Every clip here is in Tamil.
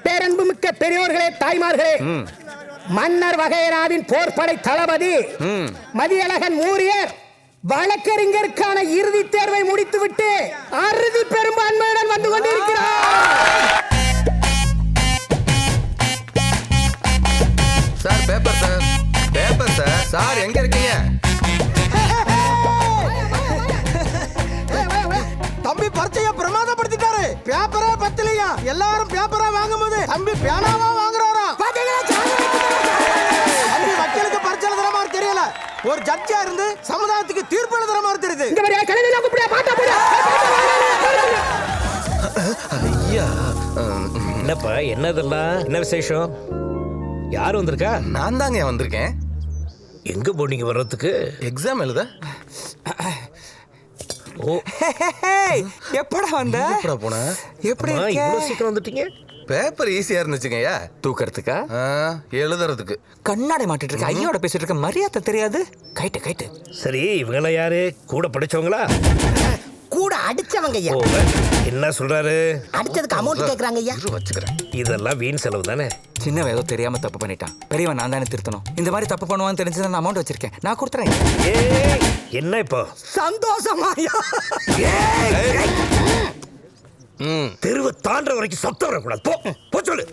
பேரன்புமிக்க பெரியோர்களே, தாய்மார்களே, மன்னர் வகையராவின் போர்படை தளபதி மதியழகன் மூரியர் வழக்கறிஞருக்கான இறுதி தேர்வை முடித்துவிட்டு அறுதி பெரும்பான்மையுடன் வந்து கொண்டிருக்கிறார். Sir paper sir, paper sir. Sir எங்க இருக்கீங்க? தம்பி பரீட்சைய பிரமாதப்படுத்திட்டாரு. பேப்பரே பத்தலையா, எல்லாரும் பேப்பரா வாங்கும்போது தம்பி பேனாவா வாங்குறாரா? தம்பி வக்கீலுக்கு பரீட்சை எழுதுற மாதிரி தெரியல, ஒரு ஜட்ஜா இருந்து சமுதாயத்துக்கு தீர்ப்பு எழுதுற மாதிரி தெரியுது. ஐயா, என்னப்பா என்னதெல்லாம், என்ன விசேஷம்? யார் வந்திருக்கா? நான் தாங்க வந்திருக்கேன். எங்க போனீங்க வர்றதுக்கு? எக்ஸாம் எழுத. ஓ, எப்படா வந்த? எப்படா போன? எப்படி இவ்வளவு சீக்கிரம் வந்துட்டீங்க? பேப்பர் ஈஸியா இருந்துச்சுங்கய்யா. தூக்கறதுக்கா? எழுதுறதுக்கு. கண்ணாடி மாட்டிட்டு இருக்க ஐயோட பேசிட்டு இருக்க, மரியாதை தெரியாது. கைட்டு கைட்டு. சரி, இவங்கெல்லாம் யாரு? கூட படிச்சவங்களா? கூட அடிச்சவங்க ஐயா. ஓ, என்ன சொல்றாரு? அடிச்சதுக்கு அமௌண்ட் கேக்குறாங்க ஐயா. வச்சுக்கிறேன். இதெல்லாம் வீண் செலவு தானே. சின்ன ஏதோ தெரியாம தப்பு பண்ணிட்டான், பெரியவன் நான் தானே திருத்தணும். இந்த மாதிரி தப்பு பண்ணுவான்னு தெரிஞ்சு நான் அமௌண்ட் வச்சிருக்கேன், நான் கொடுத்துறேன். ஏய், என்ன இப்போ? சந்தோஷமாயா? தெருவை தாண்டற வரைக்கும் சத்தம் வரக்கூடாது. போ போ சொல்லு.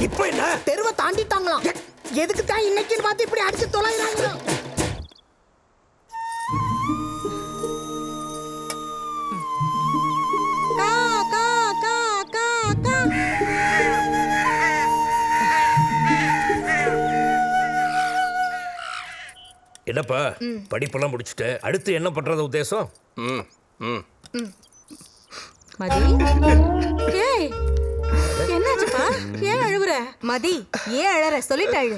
இப்ப என்ன? தெருவை தாண்டிட்டாங்களாம். எதுக்கு தான் இன்னைக்குன்னு பார்த்து இப்படி அடிச்சு தொலைறாங்க? என்னப்பா படிப்பெல்லாம் முடிச்சுட்டு அடுத்து என்ன பண்றது உத்தேசம்? மதி, ஏய் என்னாச்சுப்பா? ஏன் அழுவுற? மதி, ஏன் அழற? சொல்லிட்டு அழு.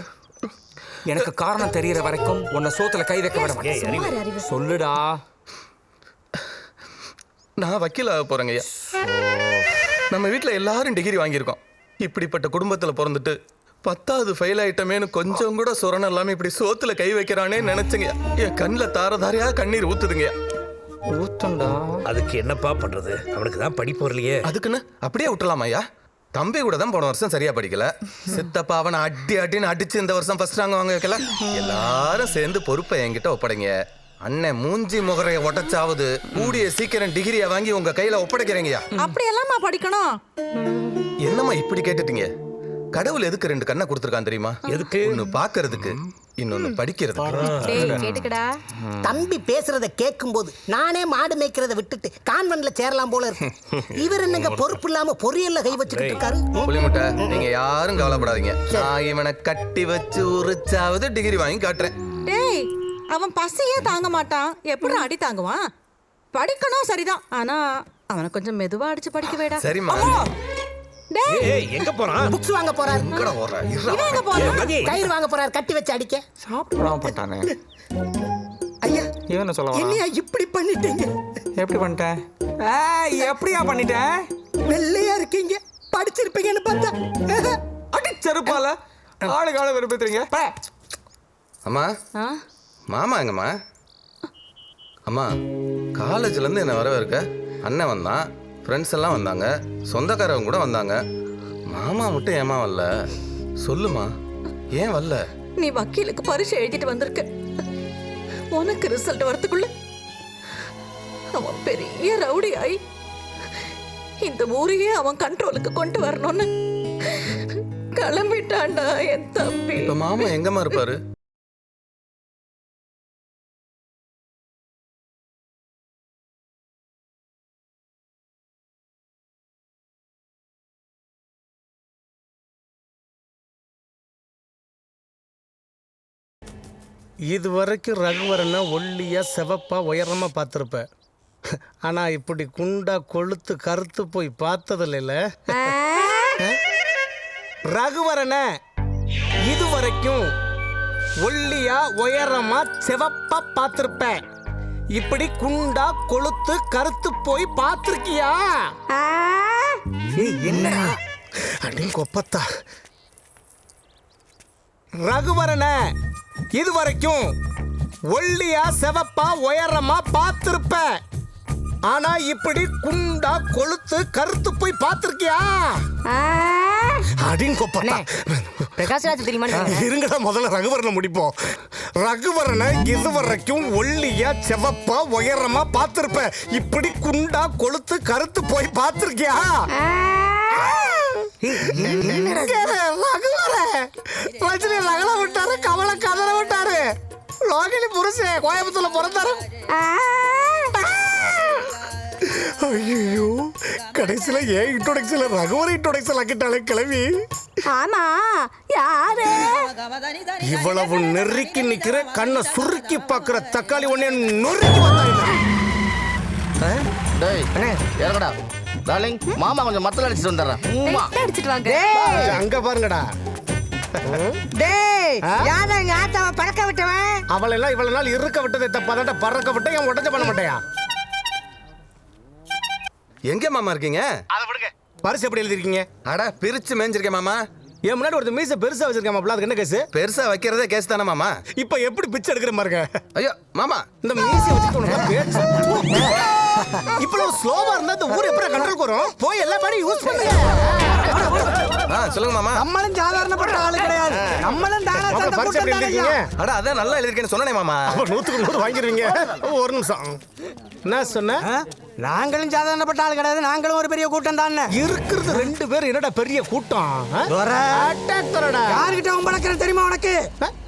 எனக்கு காரணம் தெரியற வரைக்கும் உன்னை சோத்துல கை வைக்க விட மாட்டேன். சொல்லுடா. நான் வக்கீல் ஆக போறேங்கய்யா. நம்ம வீட்டில் எல்லாரும் டிகிரி வாங்கியிருக்கோம். இப்படிப்பட்ட குடும்பத்தில் பிறந்துட்டு 10வது ஃபெயில் ஆயிட்டமேனு கொஞ்சம் கூட சொரணம் இல்லாம இப்படி சோத்துல கை வைக்கிறானே நினைச்சுங்க. என் கண்ணில் தாரதாரியா கண்ணீர் ஊத்துதுங்க. ஊத்துண்டா. அதுக்கு என்னப்பா பண்றது? அவனுக்கு தான் படிப்பு வரலையே. அதுக்குன்னு அப்படியே விட்டுலாமா ஐயா? தம்பி கூட தான் போன வருஷம் சரியா படிக்கல. சித்தப்பா அவனை அடின்னு அடிச்சு இந்த வருஷம் ஃபர்ஸ்ட் ரேங்க் வாங்க வைக்கல. எல்லாரும் சேர்ந்து பொறுப்பை என்கிட்ட ஒப்படைங்க. அண்ணன் மூஞ்சி முகரைய உடைச்சாவது கூடிய சீக்கிரம் டிகிரியை வாங்கி உங்க கையில ஒப்படைக்கிறீங்கய்யா. அப்படி எல்லாமா படிக்கணும்? என்னம்மா இப்படி கேட்டுட்டீங்க? கடவுள் எதுக்கு 2 கண்ணை கொடுத்துருக்கான் தெரியுமா? எதுக்கு? ஒன்னு பாக்குறதுக்கு, இன்னொன்னு படிக்கிறதுக்கு. டேய் கேட்டுக்கடா. தம்பி பேசுறத கேட்கும்போது நானே மாடு மேய்க்கிறத விட்டுட்டு கான்வென்ட்ல சேரலாம் போல இருக்கு. இவர் என்னங்க பொறுப்பு இல்லாம பொரியல்ல கை வச்சுக்கிட்டு இருக்காரு. புலிமுட்டை, நீங்க யாரும் கவலைப்படாதீங்க. நான் இவனை கட்டி வச்சு உரிச்சாவது டிகிரி வாங்கி காட்டுறேன். டேய், அவன் பசியே தாங்க மாட்டான், எப்படி அடி தாங்குவான்? படிக்கணும் சரிதான், ஆனா அவனை கொஞ்சம் மெதுவா அடிச்சு படிக்க வேடா. சரிம்மா. டேய், ஏய், எங்க போறான்? புக்ஸ் வாங்க போறாரு. எங்கடா ஓடுற? இருடா. இவன் எங்க போறான்? மதி, கயிறு வாங்க போறாரு, கட்டி வச்சு அடிக்க. சாப்பிடாம பண்ணிட்டானே. ஐயா, இவன் சொல்ல என்னையா இப்படி பண்ணிட்டீங்க? எப்படி பண்ணிட்டேன்? எப்படியா பண்ணிட்டேன்? வெள்ளையா இருக்கீங்க, படிச்சிருப்பீங்கன்னு பார்த்தா அடி செருப்பால ஆளுகால விரும்புறீங்க. அம்மா, மாமா எங்கம்மா? அம்மா, காலேஜ்ல இருந்து என்ன வரவே இருக்க? அண்ணன் வந்தான், ஃப்ரெண்ட்ஸ் எல்லாம் வந்தாங்க, சொந்தக்காரவங்க கூட வந்தாங்க. மாமா மட்டும் ஏமா வரல? சொல்லுமா, ஏன் வரல? நீ வக்கீலுக்கு பரீட்சை எழுதிட்டு வந்திருக்க. உனக்கு ரிசல்ட் வரதுக்குள்ள அவன் பெரிய ரவுடி ஆயி இந்த ஊரையே அவன் கண்ட்ரோலுக்கு கொண்டு வரணும்னு கிளம்பிட்டான்டா என் தம்பி. இப்ப மாமா எங்கம்மா இருப்பாரு? இது வரைக்கும் ரகுவரனை ஒல்லியா செவப்பா உயரமா பார்த்துருப்பேன். ஆனா இப்படி குண்டா கொழுத்து கருத்து போய் பார்த்ததில்ல. ரகுவரனை இது வரைக்கும் ஒல்லியா உயரமா செவப்பா பார்த்திருப்பேன். இப்படி குண்டா கொழுத்து கருத்து போய் பார்த்திருக்கியா? என்ன அடி கொப்பத்தா. ரகுவரனை இது வரைக்கும் ஒல்லியா செவப்பா உயரமா பார்த்திருப்ப. ஆனா இப்படி குண்டா கொளுத்து கருத்து போய் பார்த்திருக்கியா? அடின் கொப்பட்டா. பிரகாஷ்ராஜ் தெரியுமா? இருங்கடா முதல்ல ரகுவரனை முடிப்போம். ரகுவரனை இது வரைக்கும் ஒல்லியா செவப்பா உயரமா பார்த்திருப்ப. இப்படி குண்டா கொளுத்து கருத்து போய் பார்த்திருக்கியா? ரஜினி ரகல விட்டாரு, கமல கதற விட்டாரு, ரோகிணி புருஷன் கோயம்புத்தூர்ல பிறந்தாரு. ஐயோ, கடைசியில ஏன் இன்ட்ரோடக்ஷன்ல ரகுவர இன்ட்ரோடக்ஷன் ஆக்கிட்டாலே கிளவி. ஆமா, யாரு? இவ்வளவு நெருக்கி நிக்கிற கண்ணை சுருக்கி பாக்குற தக்காளி ஒண்ணே நொறுக்கி வந்தாங்க. டேய் இறங்கடா டார்லிங், மாமா கொஞ்சம் மத்தல அடிச்சிட்டு வந்துடுறேன். அடிச்சிட்டு வாங்க. அங்க பாருங்கடா. டேய், யாரா எங்க ஆத்தாவை பறக்க விட்டவன்? அவளை எல்லாம் இவ்வளவு நாள் இருக்க விட்டதை தப்பாதாட்ட பறக்க விட்ட என் உடஞ்ச பண்ண மாட்டேயா? எங்க மாமா இருக்கீங்க? அதை விடுங்க. பரிசு எப்படி எழுதிருக்கீங்க? அட பிரிச்சு மேய்ஞ்சிருக்கேன் மாமா. என் முன்னாடி ஒரு மீசை பெருசா வச்சிருக்கேன் மாப்ள, அதுக்கு என்ன கேஸ்? பெருசா வைக்கிறதே கேஸ் தானே மாமா? இப்ப எப்படி பிச்சை எடுக்கிற பாருங்க. ஐயோ மாமா, இந்த மீசை வச்சுட்டு உனக்கு பேச்சு இவ்வளவு ஸ்லோவா இருந்தா இந்த ஊர் எப்படி கண்ட்ரோல் வரும்? போய் எல்லா பாடி யூஸ் பண்ணுங்க. சொல்லுங்க மாமா. நம்மளும் சாதாரணப்பட்ட ஆளு கிடையாது. நம்மளும் தானா சண்டை பரிசு எப்படி எழுதிருக்கீங்க? அட அதான் நல்லா எழுதிருக்கேன்னு சொன்னேனே மாமா. 100க்கு 100 வாங்கிடுவீங்க. ஒரு நிமிஷம். என்ன சொன்ன? நாங்களும் சாதாரணப்பட்ட ஆளு கிடையாது. நாங்களும் ஒரு பெரிய கூட்டம் தான். இருக்கிறது 2 பேர், என்னடா பெரிய கூட்டம்? யாருகிட்ட உம்பளக்கிறேன் தெரியுமா உனக்கு?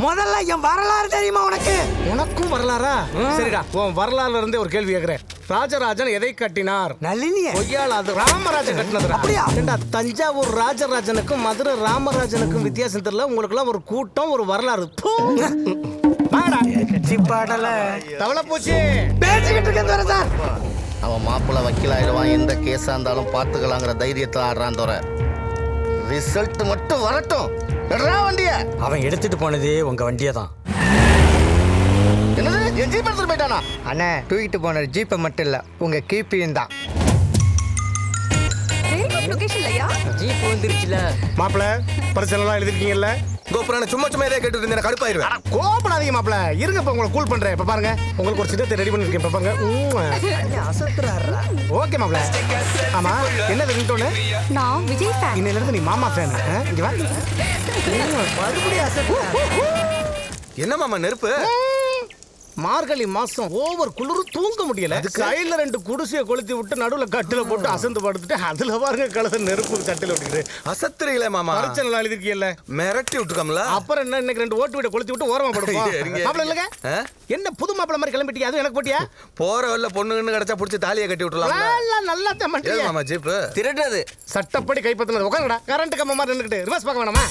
முதல்ல என் வரலாறு தெரியுமா உனக்கு? உனக்கும் வரலாறா? சரிடா, உன் வரலாறுல இருந்தே ஒரு கேள்வி கேக்குறேன். ராஜராஜன் எதை கட்டினார்? நளினிய. பொய்யால, அது ராமராஜன் கட்டினது. அப்படியா? ஏண்டா, தஞ்சாவூர் ராஜராஜனுக்கும் மதுரை ராமராஜனுக்கும் வித்தியாசம் தெரியல. உங்களுக்குலாம் ஒரு கூட்டம், ஒரு வரலாறு. தவளை பூச்சி பேசிக்கிட்டு இருக்கேன் சார். அவன் மாப்பிள்ள வக்கீலாயிடுவான், எந்த கேஸா இருந்தாலும் பார்த்துக்கலாங்கிற தைரியத்தில் ஆடுறான் தோற. ரிசல்ட் மட்டும் வரட்டும். வண்டிய அவன் எடுத்துட்டு போனதே உங்க வண்டியை தான். என்னது, என் ஜீப் எடுத்துட்டு போயிட்டானா? அண்ணே, தூக்கிட்டு போன ஜீப்பை மட்டும் இல்ல, உங்க கீப்பியும் தான். லொகேஷன் இல்லையா? ஜீப் வந்துருச்சுல. மாப்பிள்ள, பரிசல் எல்லாம் எழுதிருக்கீங்கல்ல? கோபுரம் சும்மா சும்மா இதே கேட்டு இருந்தேன், கடுப்பாயிருவேன். கோபப்படாதீங்க மாப்பிள்ள, இருங்க. இப்ப உங்களை கூல் பண்றேன். இப்ப பாருங்க, உங்களுக்கு ஒரு சின்னத்தை ரெடி பண்ணிருக்கேன். இப்ப பாருங்க. ஓகே மாப்பிள்ள. ஆமா, என்ன ரிங்டோனு? நான் விஜய் ஃபேன். இன்னையில இருந்து நீ மாமா ஃபேன். இங்க வா. என்ன மாமா நெருப்பு? மார்கழி மாசம் ஓவர் குளிர், தூங்க முடியல. கையில 2 குடிசையை கொளுத்தி விட்டு நடுவுல கட்டில போட்டு அசந்து படுத்துட்டு அதுல பாருங்க கலச நெருப்பு கட்டில விட்டுக்கிட்டு அசத்துறீங்களே மாமா. பரிச்சை எழுதிருக்கீங்கல்ல, மிரட்டி விட்டுக்கோம்ல. அப்புறம் என்ன, இன்னைக்கு 2 ஓட்டு வீட்டை கொளுத்தி விட்டு ஓரமா படுப்போம். மாப்பிள்ள இல்லங்க, என்ன புது மாப்பிள்ள மாதிரி கிளம்பிட்டீங்க? அது எனக்கு போட்டியா? போற வரல பொண்ணுன்னு கிடைச்சா புடிச்சு தாலியை கட்டி விட்டுலாம். நல்லா தான் மாமா ஜீப் திருடுறது சட்டப்படி கைப்பற்றினது. உட்காருடா, கரண்ட் கம்ப மாதிரி நின்னுக்கிட்டு ரிவர்ஸ் பார்க்க வேணாமா?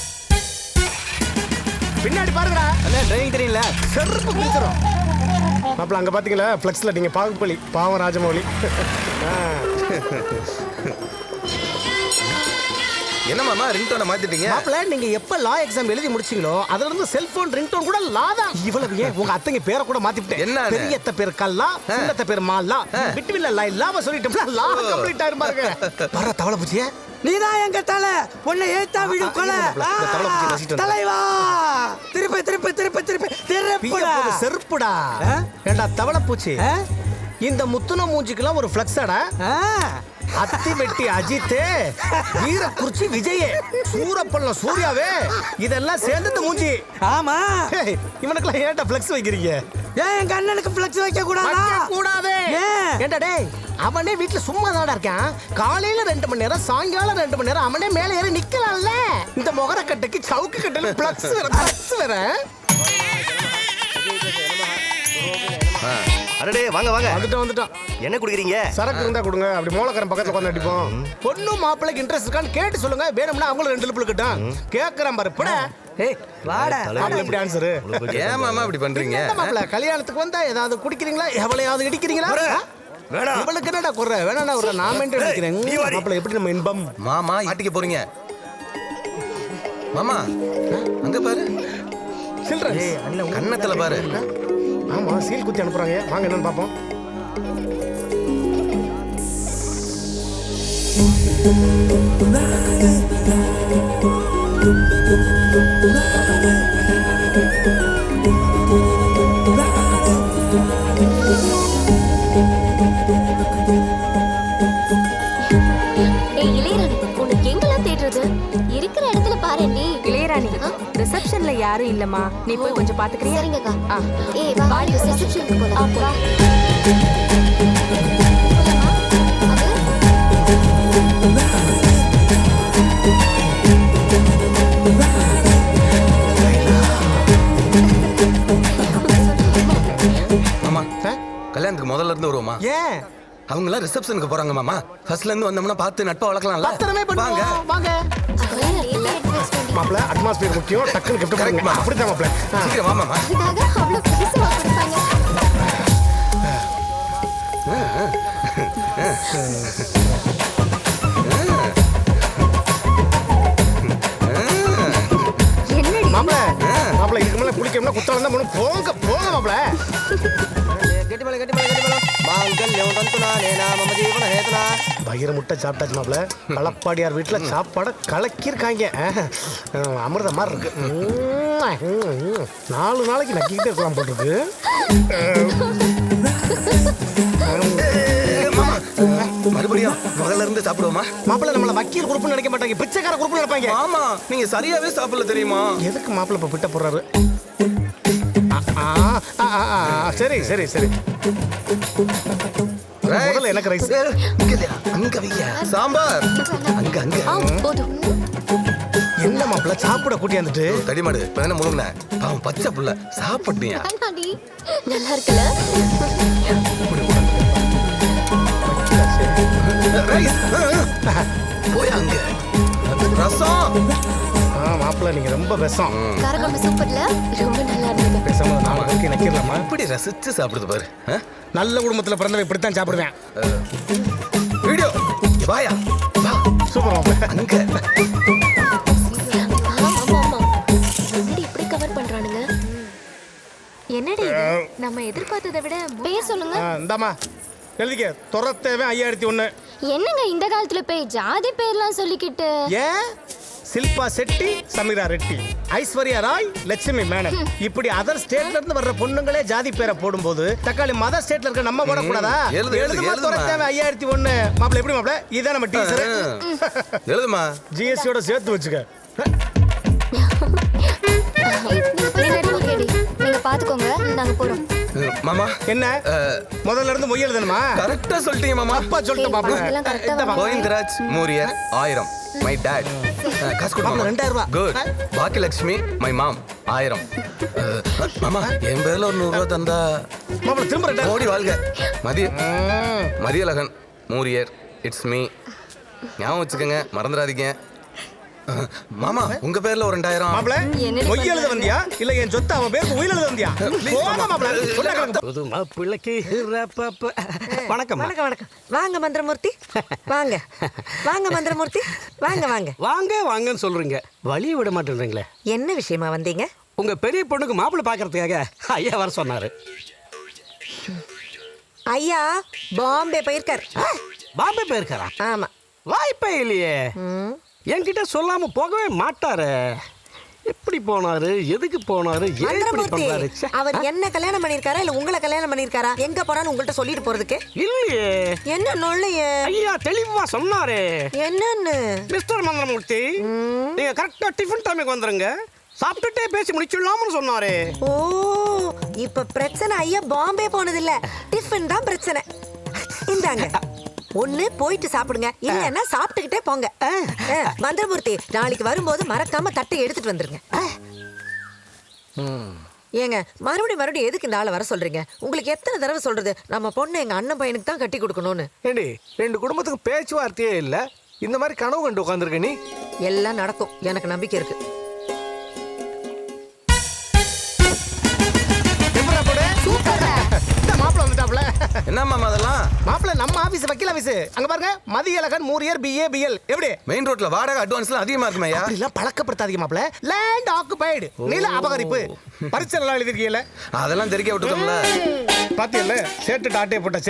பின்னாடி பாருங்கடா. டிரைவிங் தெரியல, செருப்பு பிடிச்சிரும். மாப்பிள்ள அங்க பாத்தீங்களா பிளக்ஸ்ல, நீங்க பாகுபலி, பாவம் ராஜமௌலி. என்ன மாமா ரிங்டோனை மாத்திட்டீங்க? மாப்பிள்ள, நீங்க எப்ப லா எக்ஸாம் எழுதி முடிச்சீங்களோ அதுல இருந்து செல்போன் ரிங்டோன் கூட லா தான். இவ்வளவு ஏன் உங்க அத்தைங்க பேரை கூட மாத்திட்டேன். என்ன பெரியத்த பேர் கல்லா, சின்னத்த பேர் மாலா, பிட்வீன்ல லா இல்லாம சொல்லிட்டோம்ல, லா கம்ப்ளீட் ஆயிரும் பாருங்க. வர தவளை பூச்சியே, நீதான் எங்க தலை. உன்னை ஏத்தா விடும் கொலை. தலைவா, திருப்பி திருப்பி திருப்பி திருப்பி திருப்புடா. செருப்புடா. ஏண்டா தவளை பூச்சி, இந்த முத்துன மூஞ்சிக்கெல்லாம் ஒரு பிளக்ஸாடா. அத்தி வெட்டி அஜித், வீரக்குறிச்சி விஜய், சூரப்பள்ளம் சூர்யாவே, இதெல்லாம் சேர்ந்து மூஞ்சி. ஆமா, இவனுக்குலாம் ஏன்டா பிளக்ஸ் வைக்கிறீங்க? ஏன் எங்க அண்ணனுக்கு பிளக்ஸ் வைக்க கூடாதா? கூடாது. ஏன்டா டேய், அவனே வீட்டுல சும்மா தானடா இருக்கான். காலையில 2 மணி நேரம், சாயங்காலம் 2 மணி நேரம் அவனே மேல ஏறி நிக்கலாம்ல. இந்த முகர கட்டைக்கு சவுக்கு கட்டையில பிளக்ஸ் வேற, பிளக்ஸ் வேற. அடடே வாங்க வாங்க. வந்துட்டோம். என்ன குடிக்கிறீங்க? சரக்கு இருந்தா கொடுங்க, அப்படி மோளக்காரன் பக்கத்துல உட்காந்து அடிப்போம். பொண்ணு மாப்பிள்ளைக்கு இன்ட்ரெஸ்ட் இருக்கான்னு கேட்டு சொல்லுங்க, வேணும்னா அவங்களும் 2 லிப்பிள் கிட்டும். கேட்கறான் பாரு பட. வாடா, எப்படி ஆன்சர்? ஏன் மாமா இப்படி பண்றீங்க? மாப்பிள்ள, கல்யாணத்துக்கு வந்தா ஏதாவது குடிக்கிறீங்களா, எவ்வளையாவது இடிக்கிறீங்களா? வேணாம். இவளுக்கு என்னடா குறை? வேணா ஒரு நான் மெயின்டைன் பண்ணிக்கிறேன். மாப்பிள்ள, எப்படி நம்ம இன்பம்? மாமா ஆட்டிக்க போறீங்க? மாமா அங்க பாரு, சில்ட்ரன்ஸ் கன்னத்துல பாரு. ஆமா, சீல் குத்தி அனுப்புறாங்க. வாங்க என்னன்னு பாப்போம். வீட்ல யாரும் இல்லம்மா, நீ போய் கொஞ்சம் பாத்துக்கறியா? சரிங்கக்கா. ஆ. ஏய் வா பாடி ரிசப்ஷனுக்கு போலாம். போலாம். மாமா கல்யாணத்துக்கு முதல்ல இருந்து வருவோமா? ஏன் அவங்களாம் ரிசப்ஷனுக்கு போறாங்க மாமா. ஃபர்ஸ்ட்ல இருந்து வந்தோம்னா பார்த்து நட்பா வளர்க்கலாம்ல. பத்திரமே வாங்க. பண்ணுவாங்க. வாங்க அதெல்லாம் நிறைய advice பண்ணி. மாப்ள, அட்மாஸ்பியர் முக்கியம். டக்குனு கிஃப்ட் Correct, பண்ணுங்க. மாமா. அப்படிதான் மாப்ள. சீக்கிரம் வா மாமா. அதுக்காக அவ்வளவு புதுசுமா கொடுப்பாங்க. என்னடி மாப்ள, மாப்ள இதுக்கு மேல குளிக்கணும்னா குத்தாலம் தான் போகணும். போங்க போங்க மாப்ள. பயிர முட்டை சாப்பிட்டாச்சு மாப்ள. களப்பாடியார் வீட்டுல சாப்பாடை கலக்கியிருக்காங்க. அமிர்த மாதிரி இருக்கு. 4 நாளைக்கு நக்கிக்கிட்டே இருக்கலாம் போட்டுருக்கு. மாமா மறுபடியும் முதல்ல இருந்து சாப்பிடுவோமா? மாப்பிள்ள நம்மள வக்கீல் குரூப்னு நினைக்க மாட்டாங்க, பிச்சைக்கார குரூப்னு நினைப்பாங்க. மாமா நீங்க சரியாவே சாப்பிடல தெரியுமா? எதுக்கு மாப்பிள்ள இப்ப பிட்ட போடுறாரு? சரி சரி சரி. முதல்ல எனக்கு ரைஸ். அங்க வையா சாம்பார். அங்க அங்க. போதும். என்ன மாப்பிள்ள சாப்பிட கூட்டியாந்துட்டு? தடிமாடு இப்ப என்ன முழுங்கின பாவம் பச்சை புள்ள சாப்பிட்டியா? வேண்டாடி. நல்லா இருக்குல்ல? ரைஸ் போய் அங்க ரசம். மாப்பிள்ள நீங்க ரொம்ப விஷம். காரக்குழம்பு சூப்பர்ல? ரொம்ப நல்லா இருந்தது. பேசாம 4 நாளைக்கு நக்கிடலாமா? இப்படி ரசிச்சு சாப்பிடுது பாரு. நல்ல குடும்பத்துல பிறந்தவன் இப்படித்தான் சாப்பிடுவேன். வீடியோ வாயா வா. சூப்பர் மாப்பிள்ள. அங்க ஆமா. என்னடி இப்படி கவர் பண்றானுங்க? என்னடி இது? நம்ம எதிர்பார்த்ததை விட பேர் சொல்லுங்க. இந்தாமா எழுதிக்க. துரத்தேவன் 5001. என்னங்க இந்த காலத்துல போய் ஜாதி பேர்லாம் சொல்லிக்கிட்டு? ஏன் சில்பா செட்டி, சமீரா ரெட்டி, ஐஸ்வர்யா ராய், லட்சுமி மேனன் இப்படி அதர் ஸ்டேட்ல இருந்து வர்ற பொண்ணுங்களே ஜாதி பேரை போடும்போது தக்காளி மதர் ஸ்டேட்ல இருக்க நம்ம போடக்கூடாதா? எழுதுமா துரத்தேவன் 5001. மாப்பிள்ள எப்படி மாப்பிள்ள? இதான் நம்ம டீச்சர். எழுதுமா. ஜிஎஸ்டியோட சேர்த்து வச்சுக்க. நீங்க பாத்துக்கோங்க, நாங்க போறோம். மாமா என்ன முதல்ல இருந்து மொய் எழுதணுமா? கரெக்டா சொல்லிட்டீங்க மாமா. அப்பா சொல்லிட்டு அதெல்லாம் correct ஆ மாப்பிள்ள. கோவிந்தராஜ் மூரியர் 1000. My dad. காசு கொடு மாமா. 2000 ரூபாய். குட். Bhagyalakshmi my mom 1000. மாமா என் பேர்ல ஒரு 100 ரூபாய் தந்தா மாப்பிள்ள திரும்ப 2000. ஓடி வாழ்க. மதியழகன் மூரியர் இட்ஸ் மீ. ஞாபகம் வச்சுக்கோங்க, மறந்துடாதீங்க. மாமா உங்க பேர்ல ஒரு 2000. மாப்பிள்ள மொய் எழுத வந்தியா இல்ல என் சொத்து அவன் பேருக்கு உயிர் எழுத வந்தியா? போங்க மாப்பிள்ள. சொன்னாங்க புது மாப்பிள்ளைக்கு வணக்கம் வணக்கம். வாங்க மந்திரமூர்த்தி, வாங்க வாங்க மந்திரமூர்த்தி, வாங்க வாங்க வாங்க வாங்கன்னு சொல்றீங்க, வழியை விட மாட்டேன்றீங்களே. என்ன விஷயமா வந்தீங்க? உங்க பெரிய பொண்ணுக்கு மாப்பிள்ளை பார்க்கறதுக்காக ஐயா வர சொன்னாரு. ஐயா பாம்பே போயிருக்கார். பாம்பே போயிருக்காரா? ஆமா. வாய்ப்பே இல்லையே. என்கிட்ட சொல்லாம போகவே மாட்டாரு. எப்படி போனாரு, எதுக்கு போனாரு, ஏன் இப்படி மந்திரமூர்த்தி, பண்றாரு? ச்சே. அவர் என்ன கல்யாணம் பண்ணிருக்காரா இல்ல உங்களை கல்யாணம் பண்ணிருக்காரா? எங்க போறான்னு உங்கள்ட்ட சொல்லிட்டு போறதுக்கு? இல்லையே. என்ன நொல்லையே? ஐயா தெளிவா சொன்னாரு. என்னன்னு? மிஸ்டர் மந்திரமூர்த்தி, நீங்க கரெக்டா டிஃபன் டைமுக்கு வந்துருங்க, சாப்பிட்டுட்டே பேசி முடிச்சிடலாம்னு சொன்னாரு. ஓ, இப்ப பிரச்சனை ஐயா பாம்பே போனது இல்ல, டிஃபன் தான் பிரச்சனை. இந்தாங்க, ஒண்ணு போயிட்டு சாப்பிடுங்க, இல்லன்னா சாப்பிட்டுக்கிட்டே போங்க. மந்திரமூர்த்தி, நாளைக்கு வரும்போது மறக்காம தட்டை எடுத்துட்டு வந்துருங்க. ஏங்க மறுபடியும் எதுக்கு இந்த ஆளை வர சொல்றீங்க? உங்களுக்கு எத்தனை தடவை சொல்றது நம்ம பொண்ணு எங்க அண்ணன் பையனுக்கு தான் கட்டி கொடுக்கணும்னு? ஏண்டி 2 குடும்பத்துக்கு பேச்சுவார்த்தையே இல்ல, இந்த மாதிரி கனவு கண்டு உட்காந்துருக்க நீ? எல்லாம் நடக்கும், எனக்கு நம்பிக்கை இருக்கு. மாப்பிள்ள வந்துட்டாப்ல. என்ன மாமா அதெல்லாம்? மாப்பிள்ள நம்ம ஆபீஸ் வக்கீல் ஆபீஸ். அங்க பாருங்க, மதியழகன் மூரியர் BA BL. எப்படி மெயின் ரோட்ல வாடகை அட்வான்ஸ்லாம் அதிகமா இருக்குமையா? அப்படிலாம் பழக்கப்படுத்தாதீங்க மாப்பிள்ள. லேண்ட் ஆக்குபைடு, நில அபகரிப்பு. பரிச்சை எல்லாம் எழுதிருக்கீங்கல்ல? அதெல்லாம் தெரிக்க விட்டுட்டோம்ல. பாத்தியல்ல, சேட்டு டாட்டே போட்ட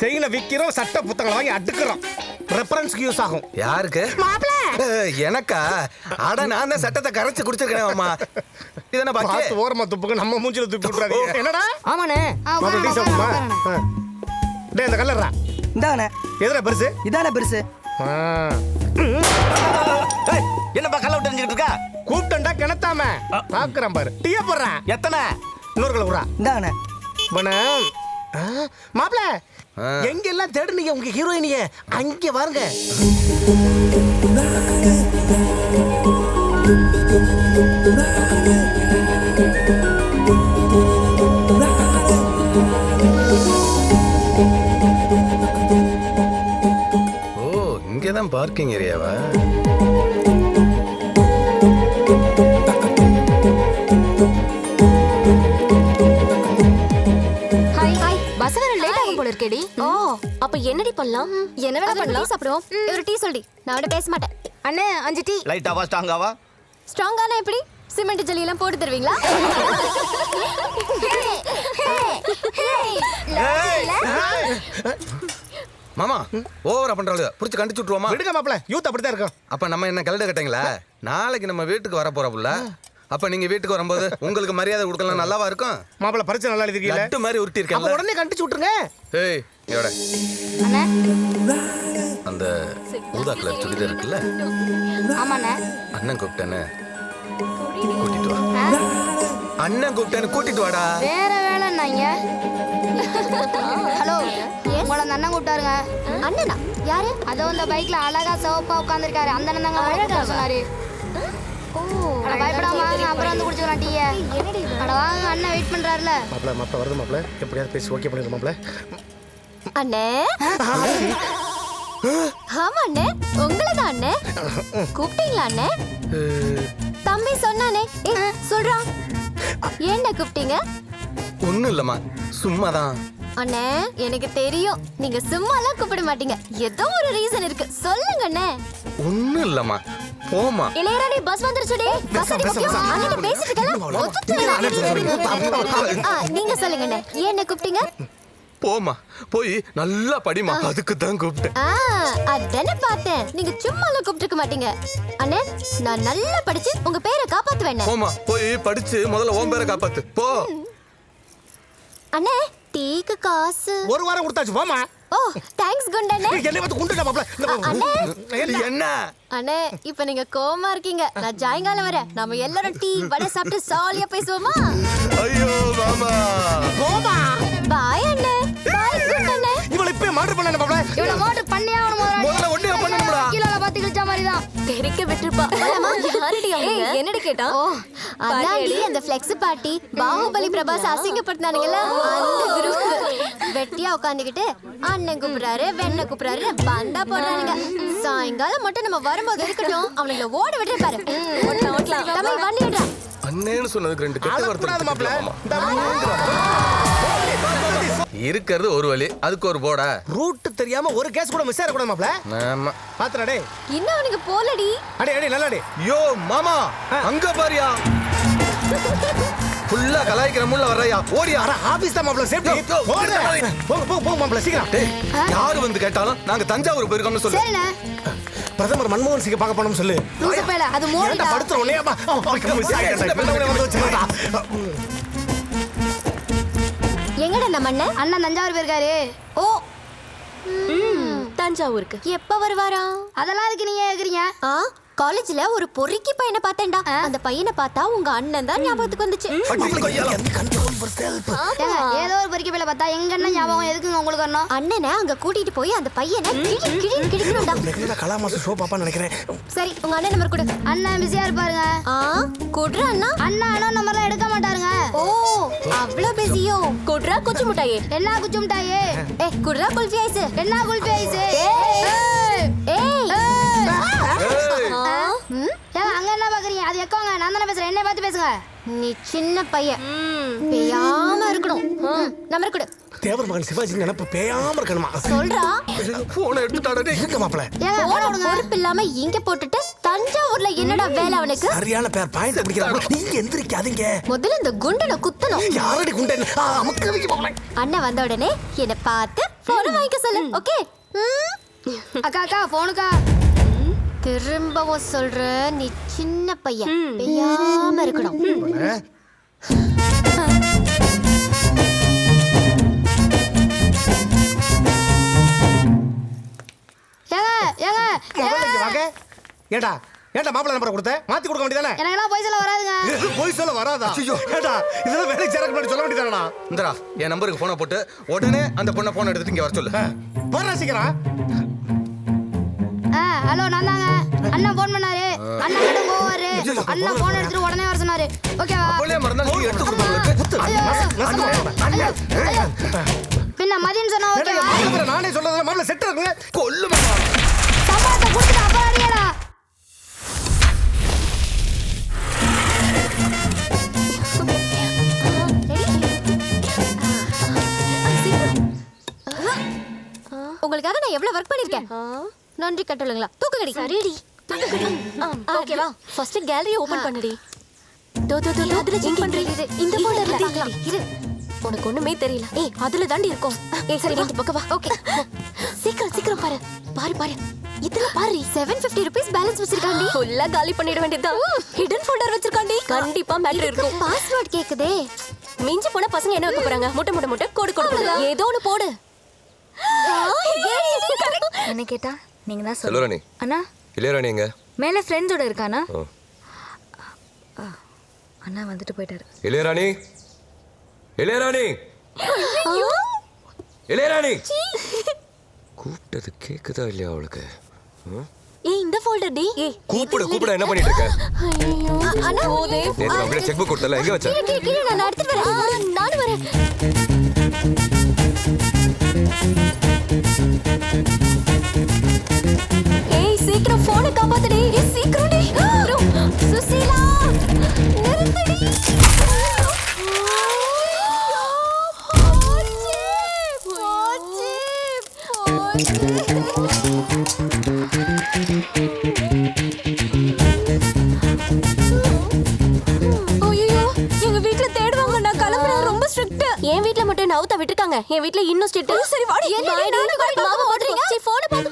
செயினை விக்கிறோம், சட்ட புத்தகங்களை வாங்கி அடுக்குறோம். ரெஃபரன்ஸ்க்கு யூஸ் ஆகும். யாருக்கு? எனக்கா? அட நான் தான் சட்டத்தை கரைச்சு குடிச்சிருக்கேன் மாமா. இதென்ன பாக்கி? பார்த்து ஓரமா துப்புக்கு நம்ம மூஞ்சில துப்பி விட்டுறாதீங்க. என்னடா? ஆமாண்ணே. மாப்பிள்ள டீ சாப்பிடுமா? டேய் இந்த கல்லறா. இந்தானே. எதுடா பெருசு? இதானே பெருசு. என்னப்பா கல்ல விட்டு எரிஞ்சுக்கிட்டு இருக்கா? கூப்பிட்டா கிணத்தாம பாக்குறேன் பாரு டீய போடுறேன் எத்தனை? இன்னொரு கலை விடுறா இந்தாங்கண்ணே. மாப்பிள எங்க எல்லாம் தேடுனீங்க உங்க ஹீரோயினிய அங்க வாருங்க. ஓ இங்கதான் பார்க்கிங் ஏரியாவா? ஹாய் ஹாய் பஸ் வர லேட் ஆகும் போல இருக்கேடி. ஓ அப்ப என்னடி பண்ணலாம்? என்ன வேணா பண்ணலாம். சாப்பிடுவோம். ஒரு டீ சொல்லி நான் அவட பேச மாட்டேன். அண்ணே 5 டீ. லைட்டாவா ஸ்ட்ராங்காவா? ஸ்ட்ராங்கானா எப்படி? சிமெண்ட் ஜல்லி எல்லாம் போட்டு தருவீங்களா? மாமா ஓவரா பண்றாளுங்க புடிச்சு கண்டிச்சு விட்டுருவோமா? விடுங்க மாப்பிள யூத் அப்படித்தான் இருக்கும். அப்ப நம்ம என்ன கலட கட்டீங்களா? நாளைக்கு நம்ம வீட்டுக்கு வர போறோம்ல, அப்ப நீங்க வீட்டுக்கு வரும்போது உங்களுக்கு மரியாதை கொடுக்கலாம் நல்லாவா இருக்கும்? மாப்பிள பரிச்சை நல்லா எழுதிருக்கீங்க. லட்டு மாதிரி உருட்டி அப்ப இருக்கேன். உடனே கண்டிச்சு விட்டுருங்க. ஏய் எவட அண்ணே அந்த ஊதா கலர் சுடிதார் இருக்குல்ல, ஆமாண்ணே. அண்ணன் கூப்பிட்டேன்னு கூட்டிட்டு வா. அண்ணன் கூப்பிட்டேன்னு கூட்டிட்டு வாடா. வேற வேலை என்னங்க? ஹலோ உங்களை அந்த அண்ணன் கூப்பிட்டாருங்க. அண்ணனா? யாரு? அதோ இந்த பைக்ல அழகா சிவப்பா உட்கார்ந்திருக்காரு அந்த அண்ணன் தாங்க அழகா சொன்னாரு. அட பயப்படாம வாங்க, அப்புறம் வந்து குடிச்சுக்கலாம் டீய. அட வாங்க, அண்ணன் வெயிட் பண்றாருல. மாப்பிள வருது மாப்பிள, எப்படியாவது பேசி ஓகே பண்ணிடுங்க மாப்பிள. அண்ணே ஆமா அண்ணே, உங்களதான் அண்ணே. கூப்பிட்டீங்களா அண்ணே? தம்பி சொன்னானே. சொல்றான் என்ன கூப்பிட்டீங்க? ஒண்ணும் இல்லம்மா, சும்மாதான். அண்ணே எனக்கு தெரியும் நீங்க சும்மா எல்லாம் கூப்பிட மாட்டீங்க, ஏதோ ஒரு ரீசன் இருக்கு, சொல்லுங்க அண்ணே. ஒண்ணும் இல்லம்மா, போமா. இளையராணி பஸ் வந்துருச்சுடி. பஸ் அடி முக்கியம். அண்ணே பேசிட்டு நீங்க சொல்லுங்க அண்ணே, என்ன கூப்பிட்டீங்க? போமா, போய் நல்லா படிமா, அதுக்கு தான் கூப்பிட்டேன். அதானே பார்த்தேன், நீங்க சும்மா எல்லாம் கூப்பிட்டுக்க மாட்டீங்க. அண்ணே நான் நல்லா படிச்சு உங்க பேரை காப்பாத்துவேன். போமா, போய் படிச்சு முதல்ல உன் பேரை காப்பாத்து போ. அண்ணே டீக்கு காசு ஒரு வாரம் கொடுத்தாச்சு போமா. ஓ தேங்க்ஸ் குண்டண்ணே. என்ன பார்த்து குண்டுடா மாப்பிள. என்ன அண்ணே இப்ப நீங்க கோவமா இருக்கீங்க, நான் சாயங்காலம் வரேன், நம்ம எல்லாரும் டீ வடை சாப்பிட்டு சாலியா பேசுவோமா? ஐயோ மாமா போமா. பாய் அண்ணே. பாய் குண்டண்ணே. இவள இப்ப மாட்டர் பண்ணன மாப்பிள. இவள மாட்டர் பண்ணியே ஆவணும் முதல்ல ஒண்ணே பண்ணணும்டா. கிலோல பாத்து கிழிச்ச மாதிரி தான் தெரிக்க விட்டுருப்பா. யாரடி அவங்க? என்னடி கேட்டா? ஓ அதான்டி அந்த ஃப்ளெக்ஸ் பார்ட்டி பாகுபலி பிரபாஸ் அசிங்கப்படுத்தானுங்கல அந்த குரூப். வெட்டியா உட்கார்ந்துகிட்டு அண்ணன் கூப்பிடுறாரு வெண்ண கூப்பிடுறாரு பந்தா போடுறானுங்க. சாயங்காலம் மட்டும் நம்ம வரும்போது இருக்கட்டும், அவனுங்களை ஓட விட்டு பாரு. தமிழ் வண்டி விடுறா. அண்ணேன்னு சொன்னதுக்கு ரெண்டு கெட்ட வார்த்தை மாப்பிள. இருக்கிறது ஒரு வழி, அதுக்கு ஒரு போடா. ரூட் தெரியாம ஒரு கேஸ் கூட மிஸ் ஆக கூடாது மாப்பிள. ஆமா பாத்துடா டேய். இன்னும் அவனுக்கு போலடி. அடே அடே நல்லாடி. யோ மாமா அங்க பாரியா, ஃபுல்லா கலாய்க்கிற முள்ள வர்றயா, ஓடியா. அட ஆபீஸ் தான் மாப்பிள, சேஃப்டி. போங்க மாப்பிள சீக்கிரம். டேய் யாரு வந்து கேட்டாலும் நாங்க தஞ்சாவூர் போயிருக்கோம்னு சொல்லு. சரிண்ணே. பிரதமர் மன்மோகன் சிங்கை பார்க்க போறோம்னு சொல்லு. லூசுப்பேல அது மோடிடா. படுத்துற உடனேப்பா. எங்கடா நம்ம அண்ணன்? அண்ணன் தஞ்சாவூர் போயிருக்காரு. ஓ தஞ்சாவூருக்கு எப்ப வருவாரா? அதெல்லாம் அதுக்கு நீங்க கேக்குறீங்க. காலேஜ்ல ஒரு பொறுக்கி பையனை பார்த்தேன்டா. அந்த பையனை பார்த்தா உங்க அண்ணன் தான் ஞாபகத்துக்கு வந்துச்சு. ஏதோ ஒரு பொறுக்கி பையனை பார்த்தா எங்க அண்ணன் ஞாபகம் எதுக்குங்க உங்களுக்கு வரணும்? அண்ணனை அங்க கூட்டிட்டு போய் அந்த பையனை கிழிக்கணும்டா. கலாமாசம் ஷோ பாப்பா நினைக்கிறேன். சரி உங்க அண்ணன் நம்பர் கொடு. அண்ணன் பிஸியா இருப்பாருங்க. குடுறா அண்ணா. அண்ணா நம்பர்லாம் எடுக்க மாட்டாருங்க. ஓ அவ்வளவு பிஸியோ? குடுறா குச்சி முட்டாயே. என்ன குச்சி முட்டாயே? குடுறா குல்ஃபி ஐஸ். என்ன குல்ஃபி ஐஸ்? அங்க என்ன பாக்குறீங்க? அது எக்கோங்க, நான் தானே பேசுறேன், என்ன பார்த்து பேசுங்க. நீ சின்ன பையன், பேயாம இருக்கணும். நம்பர் கொடு. தேவர் மகன் சிவாஜி நினைப்பு பேயாம இருக்கணுமா? சொல்றா. போன் எடுத்துட்டாடே. இருக்க மாப்பிள. பொறுப்பு இல்லாம இங்க போட்டுட்டு தஞ்சாவூர்ல என்னடா வேலை அவனுக்கு? சரியான பேர் பாயிண்ட் பிடிக்கிறாங்க. நீங்க எந்திரிக்காதீங்க. முதல்ல இந்த குண்டனை குத்தணும். யாரடி குண்டன்? அமுக்கவிக்கு போறேன். அண்ணன் வந்த உடனே என்ன பார்த்து போன் வாங்கிக்க சொல்லு. ஓகே? அக்கா போனுக்கா. திரும்பவும் சொல்ற, நீ சின்ன பையன், பேயாம இருக்கணும். ஏடா ஏன்டா மாப்பிள்ளை நம்பரை கொடுத்த மாத்தி கொடுக்க வேண்டியதானே? எனக்கெல்லாம் போய் சொல்ல வராதுங்க. இது போய் சொல்ல வராதா? ஐயோ. ஏன்டா இதெல்லாம் வேலைக்கு சேரக்கு முன்னாடி சொல்ல வேண்டியதானடா? இந்தரா என் நம்பருக்கு போனை போட்டு உடனே அந்த பொண்ணை போன் எடுத்துட்டு இங்க வர சொல்லு. போறா சீக்கிரம். ஹலோ நான் தாங்க. அண்ணா ஃபோன் பண்ணாரு. அண்ணா கிட்ட போவாரு. அண்ணா ஃபோன் எடுத்துட்டு உடனே வர சொன்னாரு. ஓகேவா? அப்பளே மறந்தா நீ எடுத்து கொடுத்தவங்களுக்கு பின்ன மதியம் சொன்னா ஓகேவா? நானே சொல்றதுல மாப்பிள்ளை செட் இருக்குங்க. கொல்லு மாமா. சம்பளத்தை கொடுத்துட்டு அப்புறம் அடியடா. உங்களுக்காக நான் எவ்வளவு ஒர்க் பண்ணிருக்கேன். நன்றி கட்டலுங்களா? தூக்குங்கடி. சரிடி. ஓகேவா? ஃபர்ஸ்ட் கேலரி ஓபன் பண்ணுடி. தோ அதுல செக் பண்றீங்க. இந்த போல்டர்ல பார்க்கலாம். இரு. உனக்கு ஒண்ணுமே தெரியல. ஏய் அதுல தாண்டி இருக்கும். ஏய் சரி இந்த பக்கம் வா. ஓகே. சீக்கிரம் பாரு. பாரு. இதுல பாரு. 750 rupees பேலன்ஸ் வச்சிருக்காண்டி. ஃபுல்லா காலி பண்ணிட வேண்டியதுதான். ஹிடன் ஃபோல்டர் வச்சிருக்காண்டி. கண்டிப்பா மேட்டர் இருக்கும். பாஸ்வேர்ட் கேக்குதே. மிஞ்சி போனா பசங்க என்ன வைக்க போறாங்க? முட்டை கோடு. ஏதோ ஒன்னு போடு. என்ன கேட்டா நீங்க தான் செல்வராணி. அண்ணா இளையராணி எங்க? மேல ஃப்ரெண்ட்ஸோட இருக்கானா? அண்ணா வந்துட்டு போயிட்டாரு. இளையராணி. கூப்பிட்டது கேக்குதா இல்லையா அவளுக்கு? ஏய் இந்த ஃபோல்டர் டி. கூப்பிட என்ன பண்ணிட்டு இருக்க? ஐயோ அண்ணா ஓதே. நேத்து அப்படியே செக் புக் கொடுத்தல எங்க வச்ச? கீழ நான் எடுத்துட்டு வரேன். நானும் வரேன். ஏய் சீக்கிரம் போனை காப்பாத்துடி. ஏய் சீக்கிரம் டி. சுசீலா நிறுத்துடி. ஐயோ எங்க வீட்ல தேடுவாங்க. நான் கிளம்புறேன். ரொம்ப ஸ்ட்ரிக்ட். என் வீட்ல மட்டும் நவுத்த விட்டுருக்காங்க. என் வீட்ல இன்னும் ஸ்ட்ரிக்ட். சரி வாடி. மாமா ஓடுறீங்க. சீ போன் பாத்து.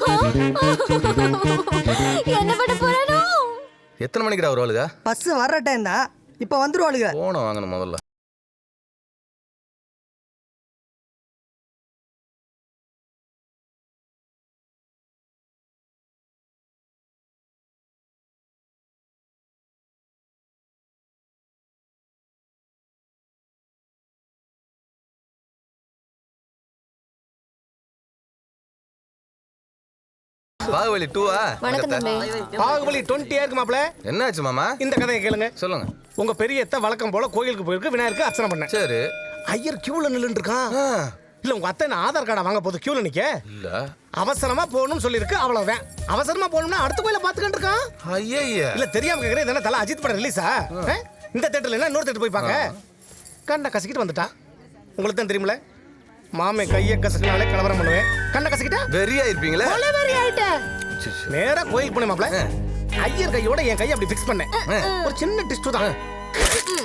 என்ன பண்ண போறானோ? எத்தனை மணிக்குடா வருவாளுங்க? பஸ் வர்ற டைம் தான். இப்ப வந்துருவாளுங்க. போன வாங்கணும் முதல்ல. பாகுபலி 2-ஆ? வணக்கம் தம்பி. பாகுபலி 20 இருக்கு மாப்பிள்ளை. என்னாச்சு மாமா? இந்த கதையை கேளுங்க. சொல்லுங்க. உங்க பெரியத்த வழக்கம் போல கோயிலுக்கு போயிருக்கு. விநாயகருக்கு அர்ச்சனை பண்ணேன். சரி. ஐயர் கியூல நின்னுட்டு இருக்கான். இல்ல உங்க அத்தை நான் ஆதார் கார்டை வாங்க போது கியூல நிக்க. இல்ல. அவசரமா போகணும்னு சொல்லிருக்கு. அவ்வளவுதான். அவசரமா போகணும்னா அடுத்த கோயில பாத்துக்கிட்டு இருக்கான். ஐயய்ய. இல்ல தெரியாம கேக்குறேன். இதெல்லாம் தல அஜித் படம் ரிலீஸா? இந்த தியேட்டர்ல என்ன இன்னொரு தியேட்டர் போய் பாக்க. கண்ணை கசக்கிட்டு வந்துட்டா. உங்களுக்கு தான் தெரியுமில மாமே கையை கசக்கினாலே கலவரம் பண்ணுவேன். கண்ணை கசக்கிட்டா வெறியா இருப்பீங்களே. வெறி ஆயிட்ட. நேரா கோயிலுக்கு போனேன் மாப்ள. ஐயர் கையோட என் கையை அப்படி ஃபிக்ஸ் பண்ணேன். ஒரு சின்ன டிஸ்ட் தான்.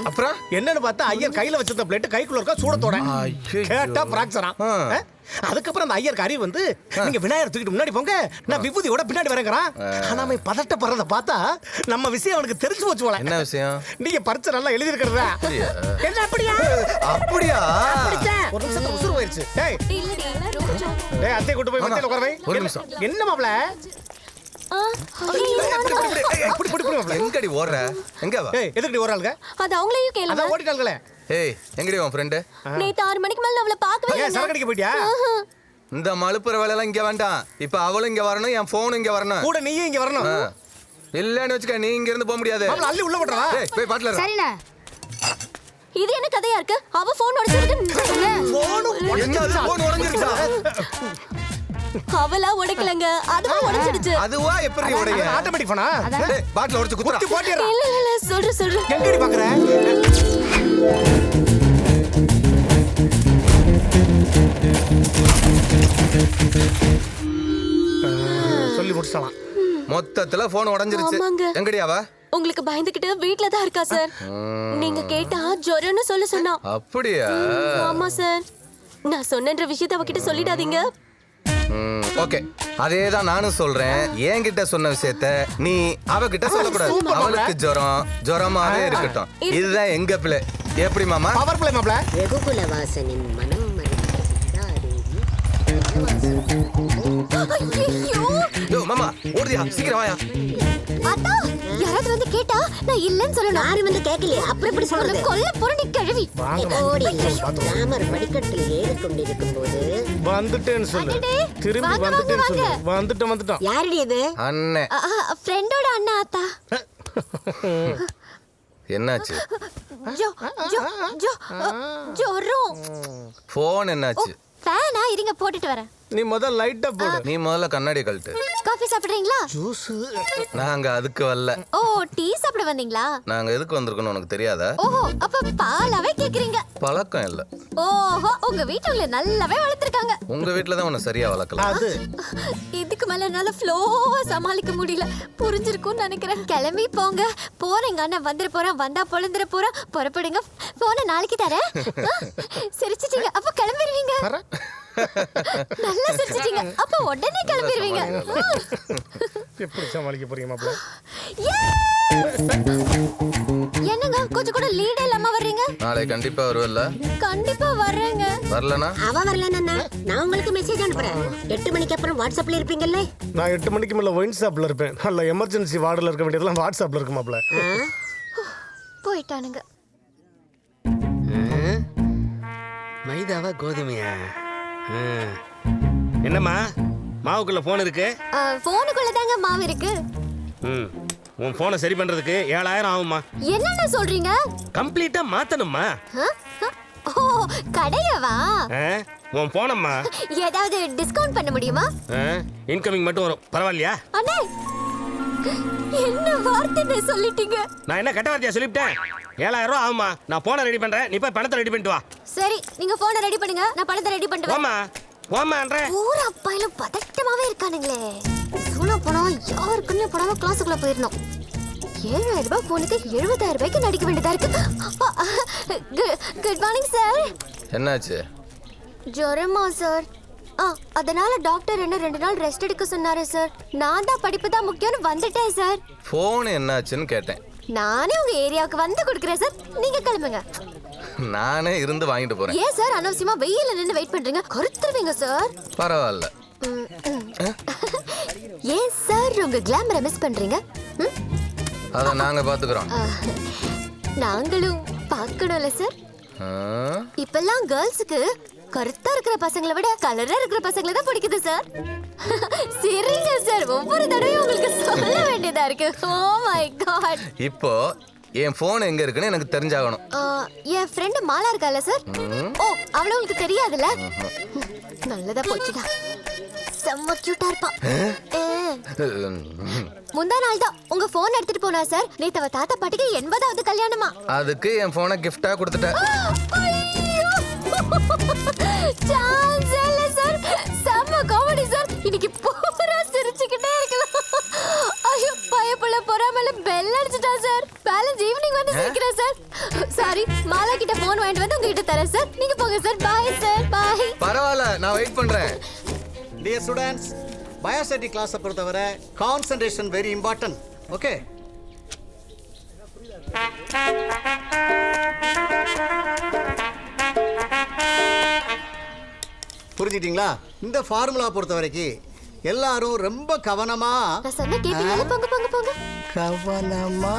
அப்புறம் என்னன்னு பார்த்தா ஐயர் கையில வச்சிருந்த பிளேட் கைக்குள்ள இருக்க சூடத்தோட. கேட்டா பிராக்சரா. அதுக்கப்புறம் அந்த ஐயருக்கு அறிவு வந்து நீங்க விநாயகர் தூக்கிட்டு முன்னாடி போங்க, நான் விபூதியோட பின்னாடி வரேங்கிறான். ஆனா அவன் பதட்டப்படுறத பார்த்தா நம்ம விஷயம் அவனுக்கு தெரிஞ்சு போச்சு போல. என்ன விஷயம்? நீங்க பரிச்சை நல்லா எழுதி இருக்கிறதா? என்ன அப்படியா? அப்படியா? ஒரு நிமிஷத்துல உசுறு போயிருச்சு. டேய் டேய் அத்தை கூட்டி போய் மத்தியில உட்கார வை. ஒரு நிமிஷம். என்ன மாப்ள? எங்கடி ஓடுற? எங்க வா? ஏய் எதுக்குடி ஓடுறாளுங்க? அது அவங்களையும் கேளுங்க. அத ஓடிட்டாங்களே. ஏய் எங்கடி உன் ஃப்ரெண்ட்? நேத்து 6 மணிக்கு மேல அவளை பார்க்கவே ஏன் சரக்கு அடிக்க போய்டியா? இந்த மழுப்புற வேலை எல்லாம் இங்க வேண்டாம். இப்ப அவளும் இங்க வரணும், என் போனும் இங்க வரணும். கூட நீயும் இங்க வரணும். இல்லன்னு வெச்சுக்க நீ இங்க இருந்து போக முடியாது. அவள அள்ளி உள்ள போடுறா. ஏய் போய் பாட்ல இரு. சரிண்ணா. இது என்ன கதையா இருக்கு? அவ போன் உடைச்சிருக்கு. போன் உடைஞ்சிருச்சா? அவளா உடைக்கலங்க, அதுவா உடைச்சிடுச்சு. அதுவா எப்படி உடைங்க? ஆட்டோமேட்டிக் போனா? டேய் பாட்ல உடைச்சு குத்துறா. குத்தி போடிறா. இல்ல சொல்றேன். எங்கடி பாக்குற? சொல்லி முடிச்சலாம். மொத்தத்துல போன் உடைஞ்சிருச்சு. எங்கடி அவ? உங்களுக்கு பயந்துக்கிட்டு வீட்ல தான் இருக்கா சார். நீங்க கேட்டா ஜொரம்னு சொன்னா. அப்படியா? ஆமா சார். நான் சொன்னன்ற விஷயத்தை அவகிட்ட சொல்லிடாதீங்க. ஓகே அதேதான் நானும் சொல்றேன். என்கிட்ட சொன்ன விஷயத்த நீ அவகிட்ட சொல்லக்கூடாது. அவளுக்கு ஜொரமாவே இருக்கட்டும். இதுதான் எங்க பிள்ளை. எப்படி மாமா? பவர் பிளே மாப்ள. ரகுகுல வாசனின் மனம் ஐயோ யோ மாமா ஓடுறியா சீக்கிரம் வாயா. அத்தா யாராவது வந்து கேட்டா நான் இல்லன்னு சொல்லணும். யாரும் வந்து கேட்கலையே, அப்புறம் எப்படி சொல்றது? கொல்ல புரணி கழுவி ஓடி ராமர் படிக்கட்டில் ஏறிக் கொண்டிருக்கும் போது வந்துட்டேன்னு சொல்லு. அடடே, திரும்பி வாங்க, வந்துட்டேன்னு சொல்லு. வாங்க. வந்துட்டோம். யாருடி இது? அண்ணே ஃப்ரெண்டோட அண்ணா அத்தா. என்னாச்சு? ஜோ ஜோ ஜோ ஜோரம். ஃபோன் என்னாச்சு? ஃபேனா இருங்க போட்டுட்டு வரேன். நீ முதல்ல லைட்டா போடு. நீ முதல்ல கண்ணாடி கழட்டு. காஃபி சாப்பிடுறீங்களா? ஜூஸ். நாங்க அதுக்கு வரல. ஓ டீ சாப்பிட வந்தீங்களா? நாங்க எதுக்கு வந்திருக்கோம்னு உனக்கு தெரியாதா? ஓஹோ அப்ப பாலாவே கேக்குறீங்க. பழக்கம் இல்ல. ஓஹோ உங்க வீட்டுல நல்லாவே வளர்த்திருக்காங்க. உங்க வீட்ல தான் உன்னை சரியா வளர்க்கல. அது இதுக்கு மேல என்னால ஃப்ளோவா சமாளிக்க முடியல. புரிஞ்சிருக்கும்னு நினைக்கிறேன். கிளம்பி போங்க. போறேங்க அண்ணன் வந்துட போறான். வந்தா பொழுந்துட போறான். புறப்படுங்க. போன நாளைக்கு தரேன். சிரிச்சிட்டீங்க அப்ப கிளம்பிடுவீங்க. நல்லா சிரிச்சிட்டீங்க அப்ப உடனே கிளம்பிடுவீங்க. எப்படி சமாளிக்க போறீங்க மாப்ள? என்னங்க கொஞ்சம் கூட லீட் இல்லாம வர்றீங்க? நாளைக்கு கண்டிப்பா வருவல்ல? கண்டிப்பா வர்றேங்க. வரலனா? அவ வரலன்னா நான் உங்களுக்கு மெசேஜ் அனுப்புறேன். 8 மணிக்கு அப்புறம் வாட்ஸ்அப்ல இருப்பீங்கல்ல? நான் 8 மணிக்கு மேல ஒயின் ஷாப்ல இருப்பேன். நல்ல எமர்ஜென்சி வார்டுல இருக்க வேண்டியதெல்லாம் வாட்ஸ்அப்ல இருக்கு மாப்ள. போயிட்டானுங்க. மைதாவா கோதுமையா? என்னம்மா மாவுக்குள்ள போன் இருக்கு? போனுக்குள்ள தாங்க மாவு இருக்கு. உன் போனை சரி பண்றதுக்கு 7000 ஆகுமா? என்னென்ன சொல்றீங்க? கம்ப்ளீட்டா மாத்தணுமா? ஓ கடையவா? உன் போனம்மா ஏதாவது டிஸ்கவுண்ட் பண்ண முடியுமா? இன்கமிங் மட்டும் வரும். பரவாயில்லையா? அண்ணே என்ன வார்த்தை சொல்லிட்டீங்க? நான் என்ன கட்ட வார்த்தையா சொல்லிவிட்டேன்? 7000 ரூபா ஆகுமா? நான் போனை ரெடி பண்றேன். நீ போய் பணத்தை ரெடி பண்ணிட்டு வா. சரி நீங்க போனை ரெடி பண்ணுங்க. நான் பணத்தை ரெடி பண்ணிட்டு வரேன். போமா போமான்றேன். ஊர் அப்பாயிலும் பதட்டமாவே இருக்கானுங்களே. சூனா போனோம் யாருக்குன்னு போடாம கிளாஸுக்குள்ள போயிடணும். 7000 ரூபாய் போனுக்கு 70000 ரூபாய்க்கு நடிக்க வேண்டியதா இருக்கு. Good morning sir. என்னாச்சு? ஜுரமா சார்? அதனால டாக்டர் என்ன 2 நாள் ரெஸ்ட் எடுக்க சொன்னாரு சார். நான் தான் படிப்பு தான் முக்கியம்னு வந்துட்டேன் சார். ஃபோன் என்னாச்சுன்னு கேட்டேன். நானே உங்க ஏரியாவுக்கு வந்து கொடுக்குறேன் சார். நீங்க கிளம்புங்க. நானே இருந்து வாங்கிட்டு போறேன். ஏன் சார் அனாவசியமா வெயில்ல நின்னு வெயிட் பண்றீங்க? கருத்துருவீங்க சார். பரவாயில்ல. ஏன் சார் உங்க கிளாமரை மிஸ் பண்றீங்க? அத நாங்க பாத்துக்கிறோம். நாங்களும் பார்க்கணும்ல சார். இப்பெல்லாம் கேர்ள்ஸுக்கு கருத்தா இருக்கிற பசங்களை விட கலரா இருக்கிற பசங்களை தான் பிடிக்குது சார். சரிங்க சார் ஒவ்வொரு தடவையும் உங்களுக்கு சொல்ல வேண்டியதா இருக்கு. Oh my god. இப்போ என் போன் எங்க இருக்குன்னு எனக்கு தெரிஞ்சாகணும். என் ஃப்ரெண்ட் மாலா இருக்கால சார். ஓ அவள உங்களுக்கு தெரியாதுல்ல? நல்லதா போச்சுடா. செம்ம கியூட்டா இருப்பா. முந்தா நாள் தான் உங்க போன் எடுத்துட்டு போனா சார். நேத்து அவ தாத்தா பாட்டிக்கு 80வது கல்யாணமா. அதுக்கு என் போனை கிஃப்டா கொடுத்துட்டேன். சான்ஸ் இல்ல சார். செம்ம காமெடி சார். இன்னைக்கு பூரா சிரிச்சுக்கிட்டே இருக்கலாம். ஐயோ பயப்பட பொறாமல பெல் அடிச்சிட்டா சார். பேலன்ஸ் ஈவினிங் வந்து சீக்கிரம் சார். சாரி மாலா கிட்ட போன் வாங்கிட்டு வந்து உங்ககிட்ட தரேன் சார். நீங்க போங்க சார். Bye sir by. பரவாயில்ல நான் வெயிட் பண்றேன். டியர் ஸ்டூடெண்ட்ஸ், பயோஸ்டாட்டிக் கிளாஸை பொறுத்தவரை கான்சன்ட்ரேஷன் வெரி இம்பார்ட்டன்ட். ஓகே, புரிஞ்சிட்டீங்களா? இந்த ஃபார்முலா பொறுத்த வரைக்கும் எல்லாரும் ரொம்ப கவனமா நான் சொன்ன கேப்பீங்களா? போங்க போங்க போங்க. கவனமா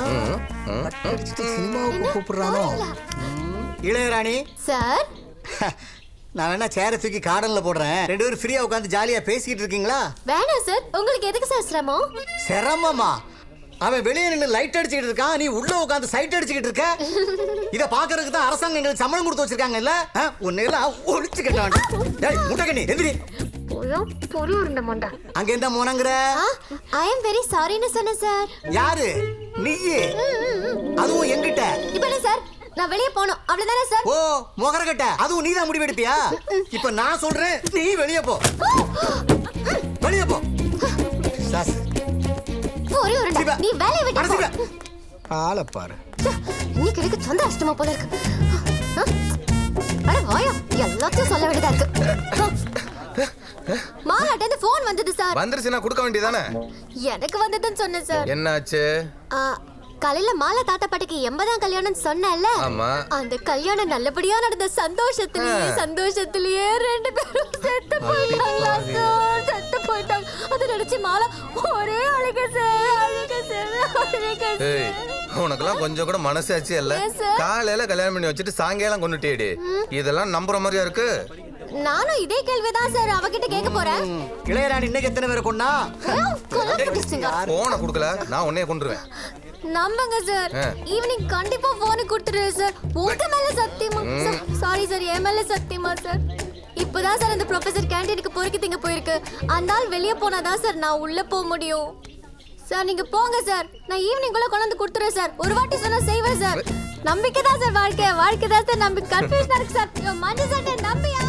சினிமாவுக்கு கூப்பிடுறானோ? இளையராணி சார் நான் வேணா சேரை தூக்கி கார்டன்ல போடுறேன். 2 பேரும் ஃப்ரீயா உட்காந்து ஜாலியா பேசிக்கிட்டு இருக்கீங்களா? வேணாம் சார். உங்களுக்கு எதுக்கு சார் சிரமம்? சிரமமா? அவன் வெளியே நின்று லைட் அடிச்சுக்கிட்டு இருக்கான், நீ உள்ள உட்காந்து சைட் அடிச்சுக்கிட்டு இருக்க. இத பாக்குறதுக்கு தான் அரசாங்கம் எங்களுக்கு சம்பளம் கொடுத்து வச்சிருக்காங்க இல்ல? உன்னையெல்லாம் ஒழிச்சு கட்டான். டேய் முட்டைக்கண்ணி எந்திரி. போயா பொறு உருண்ட மண்டா. அங்க என்ன மோனங்கற? ஐ அம் வெரி சாரின்னு சொன்னேன் சார். யாரு? நீயே? அதுவும் என்கிட்ட? இப்போ என்ன சார்? நான் வெளிய போணும். அவ்வளவுதானே சார்? ஓ மொகரகட்ட. அதுவும் நீ தான் முடிவு எடுப்பியா? இப்போ நான் சொல்றேன் நீ வெளிய போ. வெளிய போ. சாஸ். பொறு உருண்ட. நீ வேலைய விட்டு போ. ஆள பாரு. இன்னைக்கு எனக்கு சொந்த அஷ்டமா போல இருக்கு. அட வாயா எல்லாத்தையும் சொல்ல வேண்டியதா இருக்கு. மாலாட்ட இருந்து போன் வந்தது சார். வந்துருச்சுனா கொடுக்க வேண்டியதானே? எனக்கு வந்ததுன்னு சொன்னேன் சார். என்னாச்சு? காலையில மாலா தாத்தா பாட்டிக்கு 80ஆம் கல்யாணம் சொன்னேன்ல. ஆமா. அந்த கல்யாணம் நல்லபடியா நடந்த சந்தோஷத்திலேயே 2 பேரும் செத்து போயிட்டாங்க சார். செத்து போயிட்டாங்க. அது கிடைச்சு மாலா ஒரே அழுக சார் அழுக சார் ஏய் உனக்கெல்லாம் கொஞ்சம் கூட மனசாட்சி இல்ல. காலையில கல்யாணம் பண்ணி வச்சுட்டு சாயங்காலம் கொண்டுட்டேடி. இதெல்லாம் நம்புற மாதிரியா இருக்கு? நானும் இதே கேள்விதான் சார் அவகிட்ட கேட்க போறேன். இளையராணி இன்னைக்கு எத்தனை பேரை கொண்டா? போனை கொடுக்கல நான் உன்னைய கொண்டுருவேன். நம்புங்க சார், ஈவினிங் கண்டிப்பா போன் கொடுத்துருவேன் சார். உங்க மேல சத்தியமா சாரி சார், என் மேல சத்தியமா சார். இப்பதான் சார் அந்த ப்ரொஃபசர் கேண்டீனுக்கு பொறுக்கி திங்க போயிருக்கு. அந்த ஆள் வெளியே போனாதான் சார் நான் உள்ள போக முடியும். சார் நீங்க போங்க சார், நான் ஈவினிங் குள்ள கொண்டு வந்து கொடுத்துறேன் சார். ஒரு வாட்டி சொன்னா செய்வேன் சார். நம்பிக்கை தான் சார் வாழ்க்கை, வாழ்க்கை தான் சார் நம்பிக்கை. கன்ஃபியூஷனா இருக்கு சார். மஞ்சள் சட்டை நம்பியா?